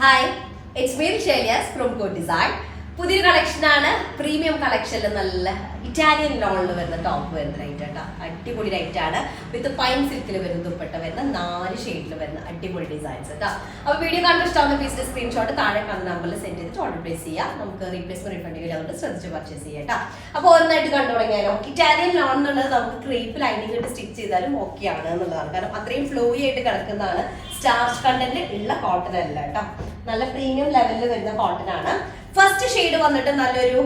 Hi, it's me ഷെലിയാസ് from code design. പുതിയൊരു കളക്ഷനാണ്. പ്രീമിയം കളക്ഷനിൽ നല്ല ഇറ്റാലിയൻ ലോണിൽ വരുന്ന ടോപ്പ് വരുന്ന റൈറ്റ് കേട്ടോ. അടിപൊളി റൈറ്റ് ആണ്. വിത്ത് പൈൻ സിൽക്കിൽ വരുന്ന ദുപ്പട്ട വരുന്ന 4 ഷെയ്ഡിൽ വരുന്ന അടിപൊളി ഡിസൈൻസ് കേട്ടോ. അപ്പോൾ വീഡിയോ കണ്ട് ഇഷ്ടമാവുന്ന പീസിന്റെ സ്ക്രീൻഷോട്ട് താഴെ കാണുന്ന നമ്പറിൽ സെൻഡ് ചെയ്തിട്ട് ഓർഡർ പ്ലേസ് ചെയ്യാം. നമുക്ക് റീപ്ലേസ്മെന്റ് റീഫണ്ട് ചെയ്യും, അതുകൊണ്ട് ശ്രദ്ധിച്ച് പർച്ചേസ് ചെയ്യാം കേട്ടോ. അപ്പോൾ ഒന്നായിട്ട് കണ്ടു തുടങ്ങിയാലോ. ഇറ്റാലിയൻ ലോൺ എന്നുള്ളത് നമുക്ക് ക്രേപ്പ് ലൈനിങ് ഇട്ട് സ്റ്റിച്ച് ചെയ്താലും ഓക്കെ ആണ് എന്നുള്ളതാണ്. കാരണം അത്രയും ഫ്ലോയി ആയിട്ട് കിടക്കുന്നതാണ്. സ്റ്റാർച്ച് കണ്ടന്റ് ഉള്ള കോട്ടൺ അല്ല കേട്ടോ. നല്ല പ്രീമിയം ലെവലിൽ വരുന്ന കോട്ടൺ ആണ്. ഫസ്റ്റ് ഷെയ്ഡ് വന്നിട്ട് നല്ലൊരു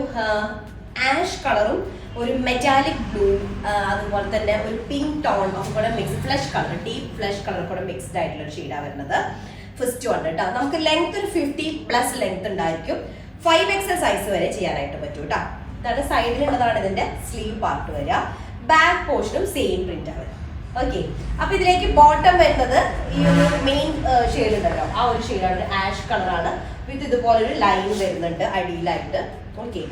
ആഷ് കളറും ഒരു മെറ്റാലിക് ബ്ലൂ, അതുപോലെ തന്നെ ഒരു പിങ്ക് ടോൺ ഒക്കെ കൂടെ mix, flush colour, deep flush colour കൂടെ മിക്സ്ഡ് ആയിട്ടുള്ള ഒരു ഷെയ്ഡാണ് വരുന്നത്. ഫസ്റ്റ് വൺ കേട്ടോ. നമുക്ക് ലെങ്ത് ഒരു 50+ ലെങ്ത് ഉണ്ടായിരിക്കും. 5XL സൈസ് വരെ ചെയ്യാനായിട്ട് പറ്റും കേട്ടോ. ഇതാണ് സൈഡിലുള്ളതാണ് ഇതിന്റെ സ്ലീവ് പാർട്ട് വരിക. ബാക്ക് പോർഷനും സെയിം പ്രിന്റ് ആണ്. ഓക്കെ, അപ്പൊ ഇതിലേക്ക് ബോട്ടം വരുന്നത് ഈ ഒരു മെയിൻ ഷെയ്ഡ് ഉണ്ടല്ലോ, ആ ഒരു ഷെയ്ഡാണ്. ആഷ് കളറാണ്. വിത്ത് ഇതുപോലൊരു ലൈൻ വരുന്നുണ്ട് അടിയിലായിട്ട്. ഓക്കെ,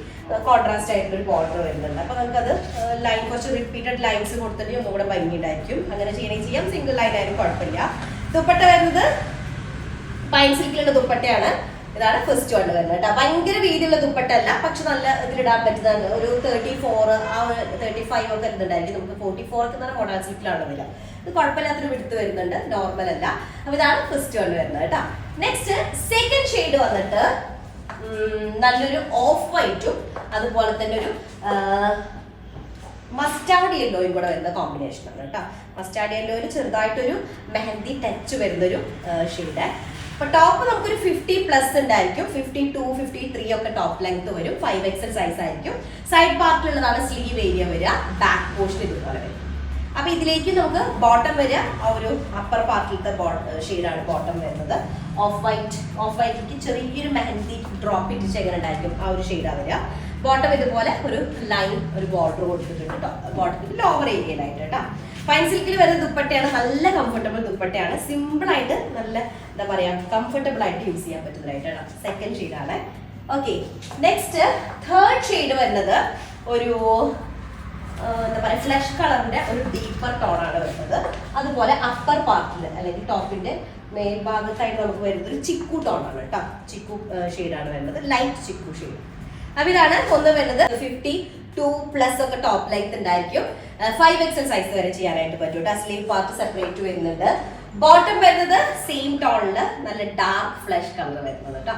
കോൺട്രാസ്റ്റ് ആയിട്ടുള്ള ഒരു ബോർഡർ വരുന്നുണ്ട്. അപ്പൊ നമുക്കത് ലൈൻ കുറച്ച് റിപ്പീറ്റഡ് ലൈൻസ് കൊടുത്തിട്ട് ഒന്നുകൂടെ ഭംഗിയുണ്ടായിരിക്കും. അങ്ങനെ ചെയ്യണമെങ്കിൽ ചെയ്യാം, സിംഗിൾ ലൈൻ ആയാലും കുഴപ്പമില്ല. ദുപ്പട്ട വരുന്നത് പൈൻ സിൽക്കിലുള്ള ദുപ്പട്ടയാണ്. ഇതാണ് ഫസ്റ്റ് വൺ വരുന്നത് കേട്ടോ. ഭയങ്കര വീതിയുള്ള ദുപ്പട്ടല്ല, പക്ഷെ നല്ല ഇതിലിടാൻ പറ്റുന്നതാണ്. ഒരു 34, ആ 35 ഒക്കെ ഇരുന്നുണ്ടായിരിക്കും. നമുക്ക് 44 ഒക്കെ തന്നെ മോഡൽ സിൽക്കിലാണ് വരിക. ഇത് കുഴപ്പമില്ലാത്തൊരു വിടുത്ത് വരുന്നുണ്ട്, നോർമൽ അല്ല. അപ്പൊ ഇതാണ് ഫസ്റ്റ് വൺ വരുന്നത് കേട്ടോ. നെക്സ്റ്റ് സെക്കൻഡ് ഷെയ്ഡ് വന്നിട്ട് നല്ലൊരു ഓഫ് വൈറ്റും അതുപോലെ തന്നെ ഒരു മസ്റ്റാർഡ് യെല്ലോയും കൂടെ വരുന്ന കോമ്പിനേഷൻ ആണ് കേട്ടോ. മസ്റ്റാർഡ് യെല്ലോയിൽ ചെറുതായിട്ടൊരു മെഹന്തി ടച്ച് വരുന്നൊരു ഷെയ്ഡ്. അപ്പൊ ടോപ്പ് നമുക്കൊരു 50+ ഉണ്ടായിരിക്കും. 52, 53 ഒക്കെ ടോപ്പ് ലെങ്ത് വരും. 5XL സൈസ് ആയിരിക്കും. സൈഡ് പാർട്ടിലുള്ളതാണ് സ്ലീവ് ഏരിയ വരിക. ബാക്ക് പോർഷൻ ഇതുപോലെ വരും. അപ്പൊ ഇതിലേക്ക് നമുക്ക് ബോട്ടം വരിക ആ ഒരു അപ്പർ പാർട്ടിലത്തെ ഷെയ്ഡാണ് ബോട്ടം വരുന്നത്. ഓഫ് വൈറ്റിക്ക് ചെറിയൊരു മെഹന്തി ഡ്രോപ്പ് ഇട്ടിച്ച് എങ്ങനെ ഉണ്ടായിരിക്കും, ആ ഒരു ഷെയ്ഡാണ് വരിക. ബോട്ടം ഇതുപോലെ ഒരു ലൈൻ, ഒരു ബോർഡർ കൊടുത്തിട്ടുണ്ട് കേട്ടോ. ബോട്ടത്തിൽ ലോവർ ഏരിയയിലായിട്ട് കേട്ടോ. പൈൻ സിൽക്കിൽ വരുന്ന ദുപ്പട്ടയാണ്. നല്ല കംഫർട്ടബിൾ ദുപ്പട്ടയാണ്. സിമ്പിൾ ആയിട്ട് നല്ല എന്താ പറയാ കംഫർട്ടബിൾ ആയിട്ട് യൂസ് ചെയ്യാൻ പറ്റുന്നതായിട്ടാണ്. സെക്കൻഡ് ഷെയ്ഡാണ്. ഓക്കെ, നെക്സ്റ്റ് തേർഡ് ഷെയ്ഡ് വരുന്നത് ഒരു എന്താ പറയുക ഫ്ലഷ് കളറിന്റെ ഒരു ഡീപ്പർ ടോണാണ് വരുന്നത്. അതുപോലെ അപ്പർ പാർട്ടിൽ അല്ലെങ്കിൽ ടോപ്പിന്റെ മേൽഭാഗത്തായിട്ട് നമുക്ക് വരുന്നത് ഒരു ചിക്കു ടോണാണ് കേട്ടോ. ചിക്കു ഷെയ്ഡാണ് വരുന്നത്, ലൈറ്റ് ചിക്കു ഷെയ്ഡ്. അപ്പൊ ഇതാണ് ഒന്ന് വരുന്നത്. 52+ ഒക്കെ ടോപ്പ് ലെങ്ത് ഉണ്ടായിരിക്കും. 5XL സൈസ് വരെ ചെയ്യാനായിട്ട് പറ്റും കേട്ടോ. സ്ലീവ് പാർട്ട് സെപ്പറേറ്റ് വരുന്നുണ്ട്. ബോട്ടം വരുന്നത് സെയിം ടോണില് നല്ല ഡാർക്ക് ഫ്ലഷ് കളർ വരുന്നത് കേട്ടോ.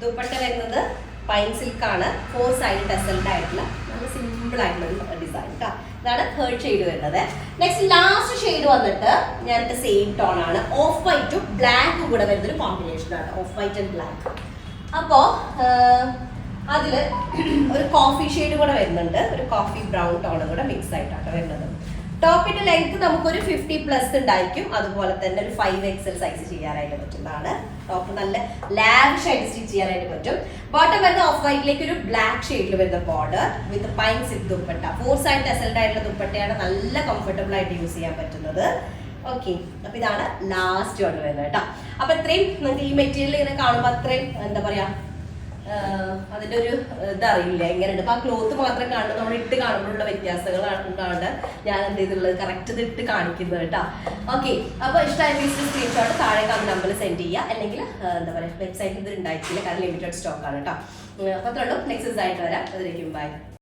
ദുപ്പട്ട വരുന്നത് പൈൻ സിൽക്ക് ആണ്. 4 സൈഡ് ടെസൽഡ് ആയിട്ടുള്ള നല്ല സിമ്പിൾ ആയിട്ടുള്ള ഡിസൈൻ കേട്ടോ. ഇതാണ് തേർഡ് ഷെയ്ഡ് വരുന്നത്. നെക്സ്റ്റ് ലാസ്റ്റ് ഷെയ്ഡ് വന്നിട്ട് ഞാനിട്ട് സെയിം ടോൺ ആണ്. ഓഫ് വൈറ്റും ബ്ലാക്കും കൂടെ വരുന്നൊരു കോമ്പിനേഷൻ ആണ്. Of white and black. അപ്പോ അതില് ഒരു കോഫി ഷെയ്ഡ് കൂടെ വരുന്നുണ്ട്. ഒരു കോഫി ബ്രൗൺ ടോണും കൂടെ മിക്സ് ആയിട്ടാണ് വരുന്നത്. ടോപ്പിന്റെ ലെങ്ത് നമുക്കൊരു 50+ ഉണ്ടായിരിക്കും. അതുപോലെ തന്നെ ഒരു 5XL സൈസ് ചെയ്യാനായിട്ട് പറ്റുന്നതാണ്. ടോപ്പ് നല്ല ലാവിഷ് ആയിട്ട് സ്റ്റിച്ച് ചെയ്യാനായിട്ട് പറ്റും. ബോട്ടം വരുന്ന ഓഫ് വൈറ്റിലേക്ക് ഒരു ബ്ലാക്ക് ഷെയ്ഡിൽ വരുന്ന border with fine silk dupatta. 4 side tasselled ആയിട്ടുള്ള ദുപ്പട്ടയാണ്. നല്ല കംഫർട്ടബിൾ ആയിട്ട് യൂസ് ചെയ്യാൻ പറ്റുന്നത്. ഓക്കെ, അപ്പൊ ഇതാണ് ലാസ്റ്റ് വൺ വരുന്നത് കേട്ടോ. അപ്പൊ ഇത്രയും നിങ്ങൾക്ക് ഈ മെറ്റീരിയൽ ഇങ്ങനെ കാണുമ്പോൾ അത്രയും എന്താ പറയാ അതിന്റെ ഒരു ഇതറിയില്ല എങ്ങനെയുണ്ട്. അപ്പൊ ആ ക്ലോത്ത് മാത്രം കാണുമ്പോൾ നമ്മൾ ഇട്ട് കാണുമ്പോഴുള്ള വ്യത്യാസങ്ങളാണ് ഞാൻ എന്ത് ചെയ്തുള്ളത് കറക്റ്റ് ഇത് ഇട്ട് കാണിക്കുന്നത് കേട്ടോ. ഓക്കെ, അപ്പൊ ഇഷ്ടമായ സ്ക്രീൻഷോട്ട് താഴെ കാണുന്ന നമ്പറിൽ സെൻഡ് ചെയ്യുക. അല്ലെങ്കിൽ എന്താ പറയുക വെബ്സൈറ്റിൽ ഇത് ഉണ്ടായിട്ടില്ല, കാരണം ലിമിറ്റഡ് സ്റ്റോക്ക് ആണ് കേട്ടോ. അപ്പൊ അത്രേ ഉള്ളൂ. നെക്സ്റ്റ് ആയിട്ട് വരാം. അതിലേക്കും ബൈ.